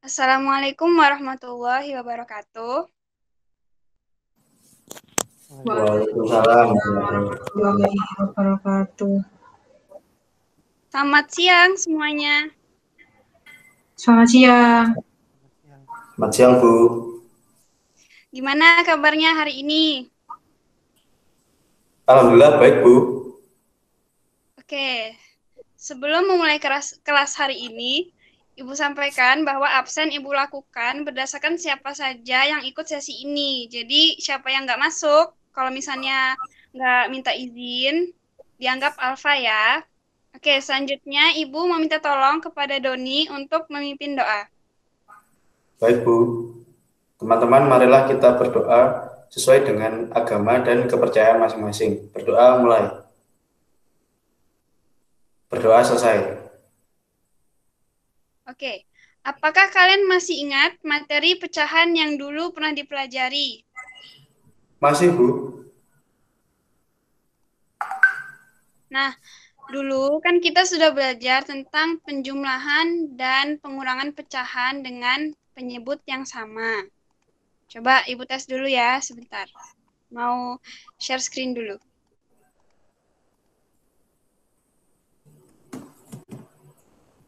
Assalamualaikum warahmatullahi wabarakatuh. Waalaikumsalam. Warahmatullahi wabarakatuh. Selamat siang semuanya. Selamat siang. Selamat siang, Bu. Gimana kabarnya hari ini? Alhamdulillah baik, Bu. Oke, sebelum memulai kelas hari ini, Ibu sampaikan bahwa absen Ibu lakukan berdasarkan siapa saja yang ikut sesi ini. Jadi siapa yang nggak masuk, kalau misalnya nggak minta izin, dianggap alfa ya. Oke, selanjutnya Ibu meminta tolong kepada Doni untuk memimpin doa. Baik, Bu. Teman-teman, marilah kita berdoa sesuai dengan agama dan kepercayaan masing-masing. Berdoa mulai. Berdoa selesai. Oke, apakah kalian masih ingat materi pecahan yang dulu pernah dipelajari? Masih, Bu? Nah, dulu kan kita sudah belajar tentang penjumlahan dan pengurangan pecahan dengan penyebut yang sama. Coba Ibu tes dulu ya, sebentar. Mau share screen dulu.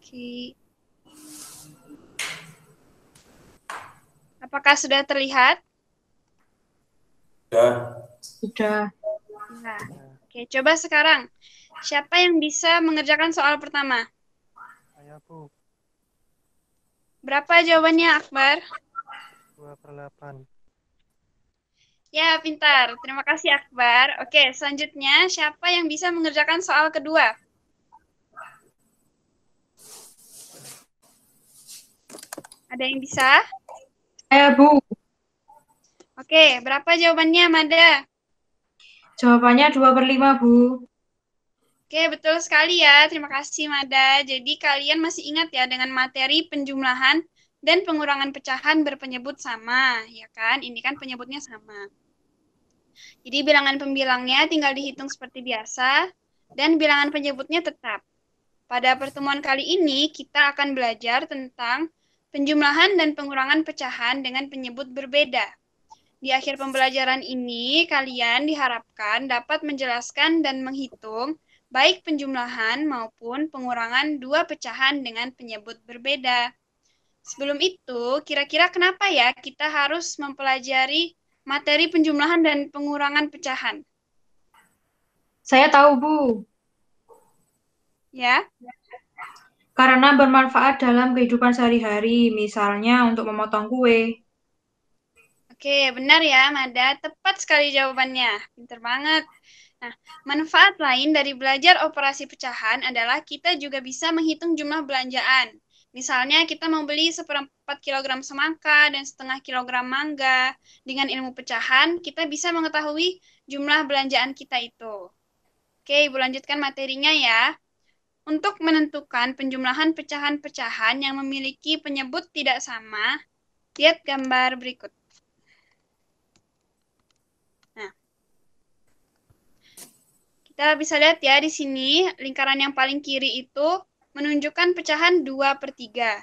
Oke. Apakah sudah terlihat? Sudah. Nah, oke, coba sekarang. Siapa yang bisa mengerjakan soal pertama? Saya, Bu. Berapa jawabannya, Akbar? 2/8. Ya, pintar. Terima kasih, Akbar. Oke, selanjutnya, siapa yang bisa mengerjakan soal kedua? Ada yang bisa? Bu. Oke, berapa jawabannya, Mada? Jawabannya 2/5, Bu. Oke, betul sekali ya. Terima kasih, Mada. Jadi, kalian masih ingat ya dengan materi penjumlahan dan pengurangan pecahan berpenyebut sama, ya kan? Ini kan penyebutnya sama. Jadi, bilangan pembilangnya tinggal dihitung seperti biasa, dan bilangan penyebutnya tetap. Pada pertemuan kali ini, kita akan belajar tentang penjumlahan dan pengurangan pecahan dengan penyebut berbeda. Di akhir pembelajaran ini, kalian diharapkan dapat menjelaskan dan menghitung baik penjumlahan maupun pengurangan dua pecahan dengan penyebut berbeda. Sebelum itu, kira-kira kenapa ya kita harus mempelajari materi penjumlahan dan pengurangan pecahan? Saya tahu, Bu. Ya, Karena bermanfaat dalam kehidupan sehari-hari, misalnya untuk memotong kue. oke, benar ya, Mada. Tepat sekali jawabannya. Pinter banget. Nah, manfaat lain dari belajar operasi pecahan adalah kita juga bisa menghitung jumlah belanjaan. Misalnya kita mau beli 1/4 kilogram semangka dan 1/2 kilogram mangga. Dengan ilmu pecahan, kita bisa mengetahui jumlah belanjaan kita itu. Oke, Ibu lanjutkan materinya ya. Untuk menentukan penjumlahan pecahan-pecahan yang memiliki penyebut tidak sama, lihat gambar berikut. Nah, kita bisa lihat ya di sini, lingkaran yang paling kiri itu menunjukkan pecahan 2/3.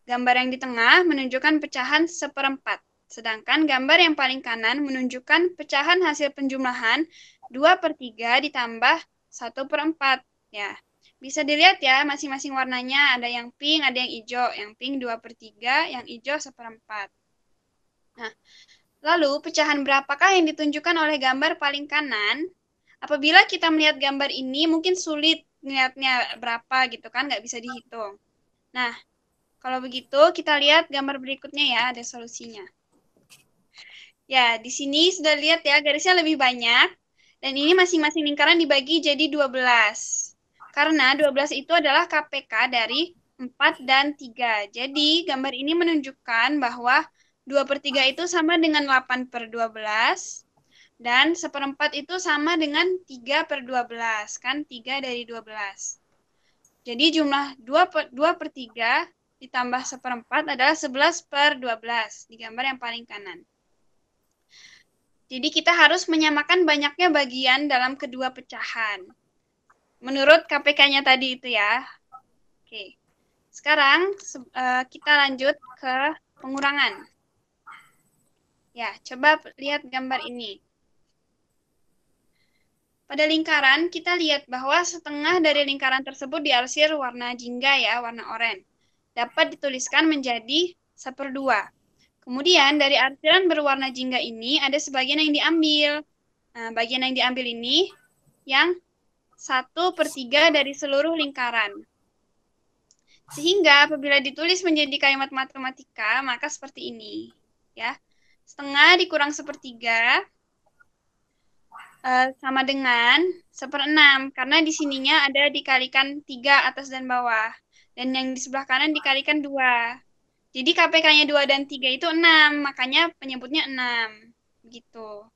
Gambar yang di tengah menunjukkan pecahan 1/4. Sedangkan gambar yang paling kanan menunjukkan pecahan hasil penjumlahan 2/3 ditambah 1/4. Ya, bisa dilihat ya masing-masing warnanya, ada yang pink, ada yang hijau. Yang pink 2/3, yang hijau 1/4. Nah, lalu pecahan berapakah yang ditunjukkan oleh gambar paling kanan? Apabila kita melihat gambar ini, mungkin sulit melihatnya berapa gitu kan, nggak bisa dihitung. Nah, kalau begitu kita lihat gambar berikutnya ya, ada solusinya. Ya, di sini sudah lihat ya, garisnya lebih banyak. Dan ini masing-masing lingkaran dibagi jadi 12. Karena 12 itu adalah KPK dari 4 dan 3. Jadi, gambar ini menunjukkan bahwa 2/3 itu sama dengan 8/12. Dan 1/4 itu sama dengan 3/12. Kan 3 dari 12. Jadi jumlah 2/3 ditambah 1/4 adalah 11/12 di gambar yang paling kanan. Jadi kita harus menyamakan banyaknya bagian dalam kedua pecahan. Menurut KPK-nya tadi itu ya. Oke. Sekarang kita lanjut ke pengurangan. Ya, coba lihat gambar ini. Pada lingkaran, kita lihat bahwa setengah dari lingkaran tersebut diarsir warna jingga ya, warna oranye. Dapat dituliskan menjadi 1/2. Kemudian dari arsiran berwarna jingga ini ada sebagian yang diambil. Nah, bagian yang diambil ini yang 1/3 dari seluruh lingkaran. Sehingga apabila ditulis menjadi kalimat matematika, maka seperti ini. Ya, setengah dikurang 1/3 sama dengan 1/6, karena di sininya ada dikalikan 3 atas dan bawah. Dan yang di sebelah kanan dikalikan 2. Jadi KPK-nya 2 dan 3 itu 6, makanya penyebutnya 6. Gitu.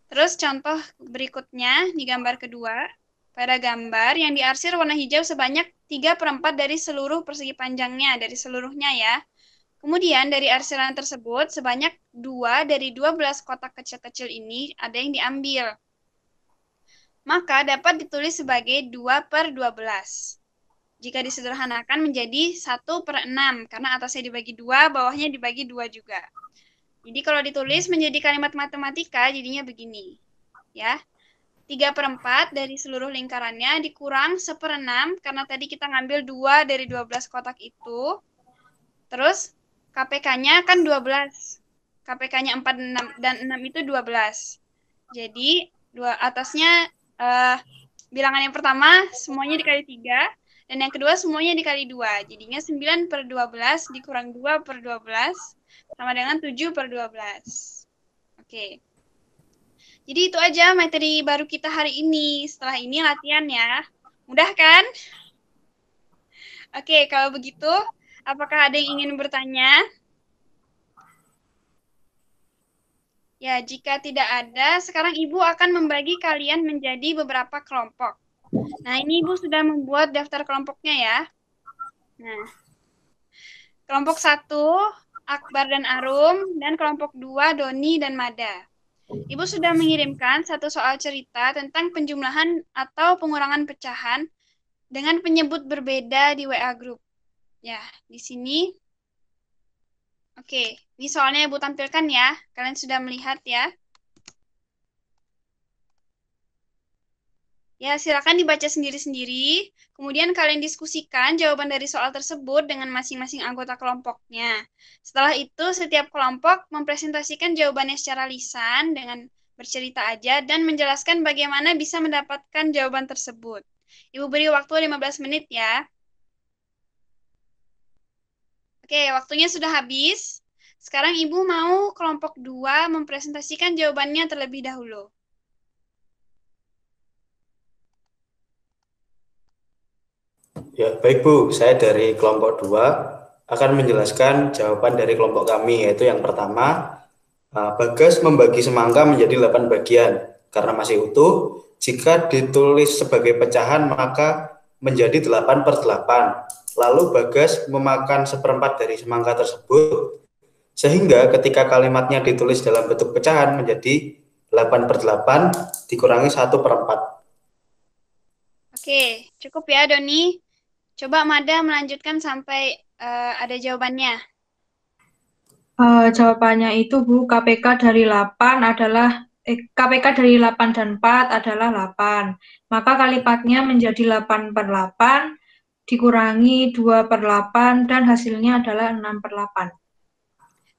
Terus contoh berikutnya di gambar kedua. Pada gambar yang diarsir warna hijau sebanyak 3/4 dari seluruh persegi panjangnya, dari seluruhnya ya. Kemudian dari arsiran tersebut sebanyak 2 dari 12 kotak kecil-kecil ini ada yang diambil. Maka dapat ditulis sebagai 2/12. Jika disederhanakan menjadi 1/6, karena atasnya dibagi 2, bawahnya dibagi 2 juga. Jadi kalau ditulis menjadi kalimat matematika, jadinya begini. Ya, 3/4 dari seluruh lingkarannya dikurang 1/6, karena tadi kita ngambil 2 dari 12 kotak itu. Terus KPK-nya kan 12. KPK-nya 4 dan 6 itu 12. Jadi atasnya bilangan yang pertama semuanya dikali 3. Dan yang kedua semuanya dikali 2. Jadinya 9/12 dikurang 2/12 sama dengan 7/12. Oke. Jadi itu aja materi baru kita hari ini. Setelah ini latihan ya. Mudah kan? Oke, kalau begitu, apakah ada yang ingin bertanya? Ya, jika tidak ada, sekarang Ibu akan membagi kalian menjadi beberapa kelompok. Nah, ini Ibu sudah membuat daftar kelompoknya ya. Nah, kelompok 1, Akbar dan Arum, dan kelompok 2, Doni dan Mada. Ibu sudah mengirimkan satu soal cerita tentang penjumlahan atau pengurangan pecahan dengan penyebut berbeda di WA Group. Ya, di sini. Oke, ini soalnya Ibu tampilkan ya. Kalian sudah melihat ya. Ya, silakan dibaca sendiri-sendiri. Kemudian kalian diskusikan jawaban dari soal tersebut dengan masing-masing anggota kelompoknya. Setelah itu, setiap kelompok mempresentasikan jawabannya secara lisan dengan bercerita aja dan menjelaskan bagaimana bisa mendapatkan jawaban tersebut. Ibu beri waktu 15 menit ya. Oke, waktunya sudah habis. Sekarang Ibu mau kelompok 2 mempresentasikan jawabannya terlebih dahulu. Ya, baik Bu, saya dari kelompok 2 akan menjelaskan jawaban dari kelompok kami, yaitu yang pertama, Bagas membagi semangka menjadi 8 bagian karena masih utuh. Jika ditulis sebagai pecahan maka menjadi 8/8. Lalu Bagas memakan 1/4 dari semangka tersebut, sehingga ketika kalimatnya ditulis dalam bentuk pecahan menjadi 8/8 dikurangi 1/4. Oke, cukup ya Doni. Coba Mada melanjutkan sampai ada jawabannya. Jawabannya itu Bu, KPK dari 8 adalah KPK dari 8 dan 4 adalah 8. Maka kalimatnya menjadi 8/8 dikurangi 2/8 dan hasilnya adalah 6/8.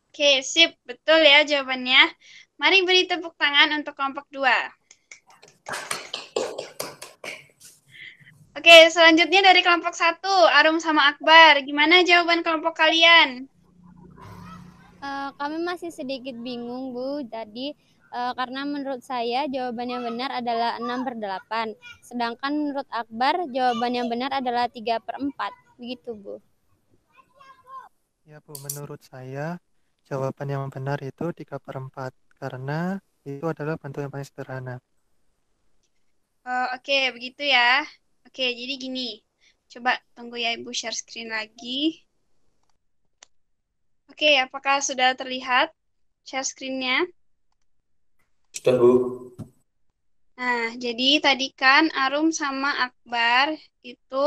Oke, sip. Betul ya jawabannya. Mari beri tepuk tangan untuk kelompok 2. Oke, selanjutnya dari kelompok 1, Arum sama Akbar. Gimana jawaban kelompok kalian? Kami masih sedikit bingung, Bu. Jadi, karena menurut saya jawaban yang benar adalah 6/8. Sedangkan menurut Akbar, jawaban yang benar adalah 3/4. Begitu, Bu. Ya Bu, menurut saya jawaban yang benar itu 3/4 karena itu adalah bentuk yang paling sederhana. Oke, begitu ya. Oke, jadi gini. Coba tunggu ya Ibu share screen lagi. Oke, apakah sudah terlihat share screen-nya? Sudah Bu. Nah, jadi tadi kan Arum sama Akbar itu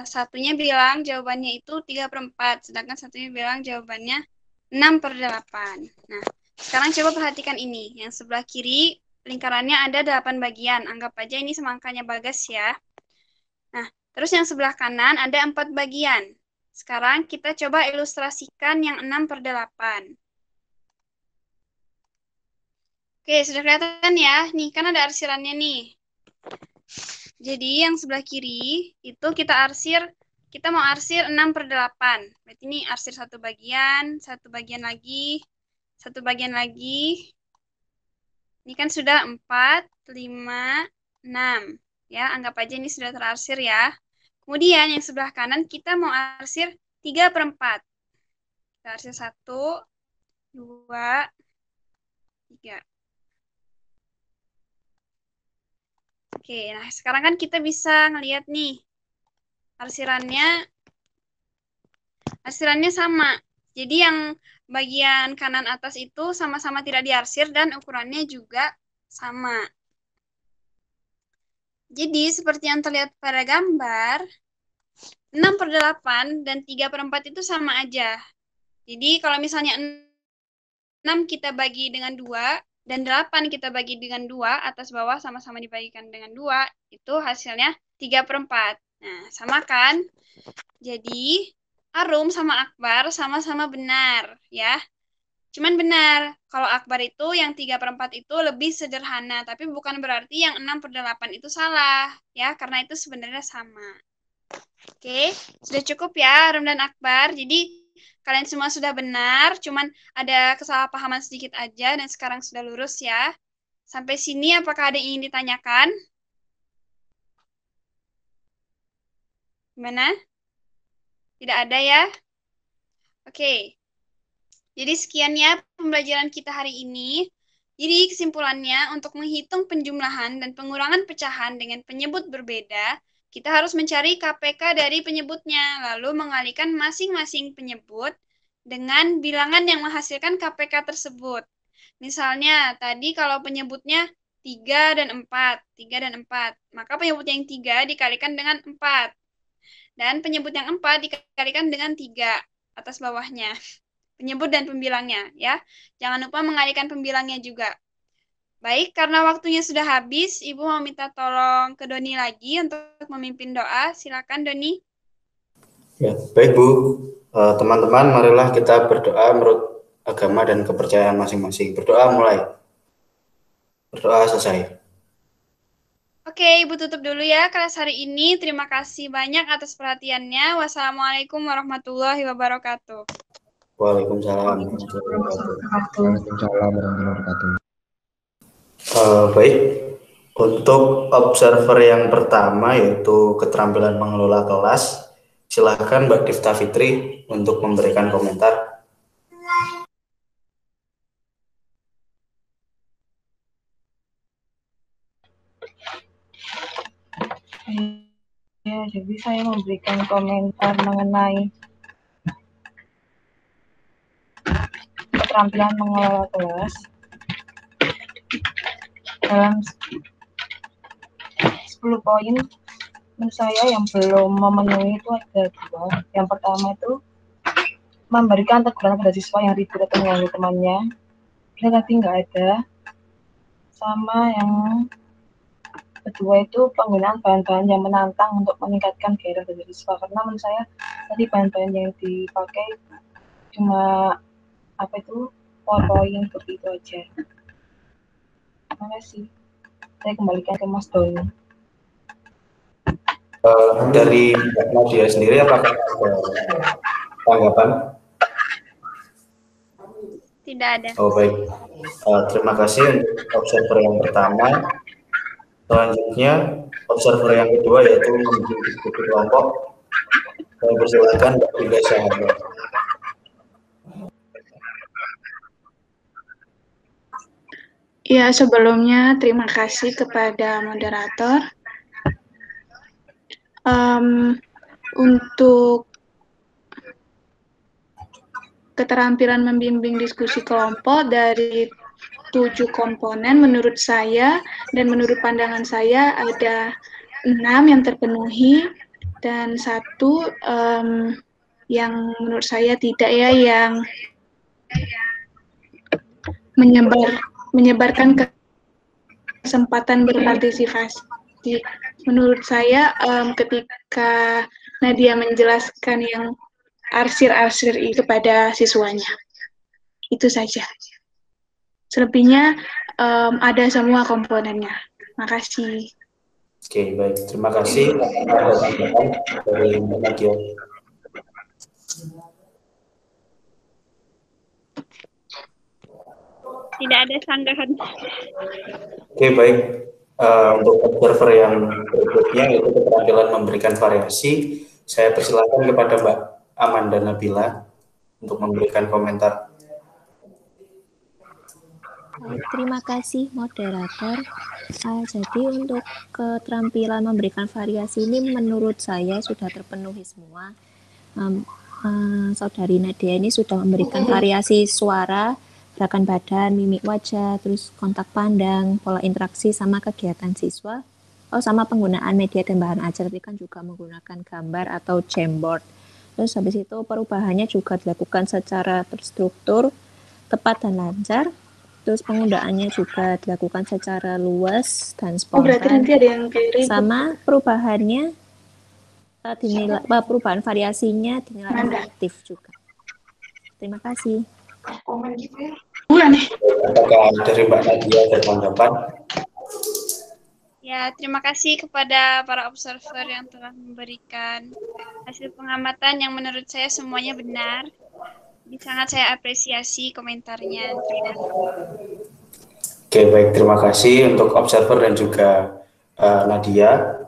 satunya bilang jawabannya itu 3/4, sedangkan satunya bilang jawabannya 6/8. Nah, sekarang coba perhatikan ini. Yang sebelah kiri lingkarannya ada 8 bagian. Anggap aja ini semangkanya Bagas ya. Nah, terus yang sebelah kanan ada 4 bagian. Sekarang kita coba ilustrasikan yang 6/8. Oke, sudah kelihatan ya. Nih, kan ada arsirannya nih. Jadi yang sebelah kiri itu kita mau arsir 6/8. Berarti ini arsir satu bagian lagi, satu bagian lagi. Ini kan sudah 4, 5, 6. Ya, anggap aja ini sudah terarsir ya. Kemudian yang sebelah kanan kita mau arsir 3/4. Kita arsir 1, 2, 3. Oke, nah sekarang kan kita bisa ngelihat nih. Arsirannya sama. Jadi yang bagian kanan atas itu sama-sama tidak diarsir dan ukurannya juga sama. Jadi seperti yang terlihat pada gambar, 6/8 dan 3/4 itu sama aja. Jadi kalau misalnya 6 kita bagi dengan 2 dan 8 kita bagi dengan 2, atas bawah sama-sama dibagikan dengan 2, itu hasilnya 3/4. Nah, sama kan? Jadi, Arum sama Akbar sama-sama benar, ya. Cuman benar, kalau Akbar itu yang 3/4 itu lebih sederhana, tapi bukan berarti yang 6/8 itu salah, ya, karena itu sebenarnya sama. Oke, sudah cukup ya Arum dan Akbar. Jadi, kalian semua sudah benar, cuman ada kesalahpahaman sedikit aja dan sekarang sudah lurus ya. Sampai sini apakah ada yang ingin ditanyakan? Gimana? Tidak ada ya? Oke. Jadi sekian ya pembelajaran kita hari ini. Jadi kesimpulannya untuk menghitung penjumlahan dan pengurangan pecahan dengan penyebut berbeda, kita harus mencari KPK dari penyebutnya, lalu mengalihkan masing-masing penyebut dengan bilangan yang menghasilkan KPK tersebut. Misalnya, tadi kalau penyebutnya 3 dan 4, maka penyebut yang 3 dikalikan dengan 4. Dan penyebut yang 4 dikalikan dengan 3 atas bawahnya. Penyebut dan pembilangnya, ya. Jangan lupa mengalihkan pembilangnya juga. Baik, karena waktunya sudah habis, Ibu mau minta tolong ke Doni lagi untuk memimpin doa. Silakan, Doni. Ya, baik Bu. Teman-teman, marilah kita berdoa menurut agama dan kepercayaan masing-masing. Berdoa mulai. Berdoa selesai. Oke, Ibu tutup dulu ya kelas hari ini. Terima kasih banyak atas perhatiannya. Wassalamualaikum warahmatullahi wabarakatuh. Waalaikumsalam. Waalaikumsalam warahmatullahi wabarakatuh. Baik, untuk observer yang pertama yaitu keterampilan mengelola kelas, silakan Mbak Difta Fitri untuk memberikan komentar. Ya, jadi saya memberikan komentar mengenai keterampilan mengelola kelas. Dalam 10 poin menurut saya yang belum memenuhi itu ada 2. Yang pertama itu memberikan teguran pada siswa yang ribut atau mengganggu temannya. Ini tadi nggak ada. Sama yang kedua itu penggunaan bahan-bahan yang menantang untuk meningkatkan gairah dari siswa. Karena menurut saya tadi bahan-bahan yang dipakai cuma PowerPoint seperti itu aja. Terima kasih. Saya kembalikan ke Mas Doni. Dari Mbak Nadia sendiri apakah ada tanggapan? Tidak ada. Oh baik, terima kasih untuk observer yang pertama. Selanjutnya observer yang kedua yaitu membimbing diskusi kelompok. Saya persilakan Mbak Dinda Sahabat. Ya, sebelumnya terima kasih kepada moderator. Untuk keterampilan membimbing diskusi kelompok dari 7 komponen menurut saya dan menurut pandangan saya ada 6 yang terpenuhi. Dan satu yang menurut saya tidak ya, yang menyebarkan kesempatan berpartisipasi. Menurut saya ketika Nadia menjelaskan yang arsir-arsir kepada siswanya. Itu saja. Selebihnya ada semua komponennya. Makasih. Oke, baik. Terima kasih. Ada tambahan dari Mbak Nadia. Tidak ada sanggahan. Oke, baik. Untuk observer yang berikutnya, yaitu keterampilan memberikan variasi, saya persilakan kepada Mbak Amanda Nabila untuk memberikan komentar. Baik, terima kasih moderator. Jadi untuk keterampilan memberikan variasi ini menurut saya sudah terpenuhi semua. Saudari Nadia ini sudah memberikan variasi suara, gerakan badan, mimik wajah, terus kontak pandang, pola interaksi sama kegiatan siswa. Sama penggunaan media dan bahan ajar, tapi kan juga menggunakan gambar atau Jamboard. Terus habis itu perubahannya juga dilakukan secara terstruktur, tepat dan lancar. Terus penggunaannya juga dilakukan secara luas dan spontan. Berarti nanti ada yang kiri. Sama perubahannya dinilai, perubahan variasinya dinilai efektif juga. Terima kasih. Apakah dari Mbak Nadia ada tanggapan? Ya, terima kasih kepada para observer yang telah memberikan hasil pengamatan yang menurut saya semuanya benar. Sangat saya apresiasi komentarnya. Oke, baik. Terima kasih untuk observer dan juga Nadia.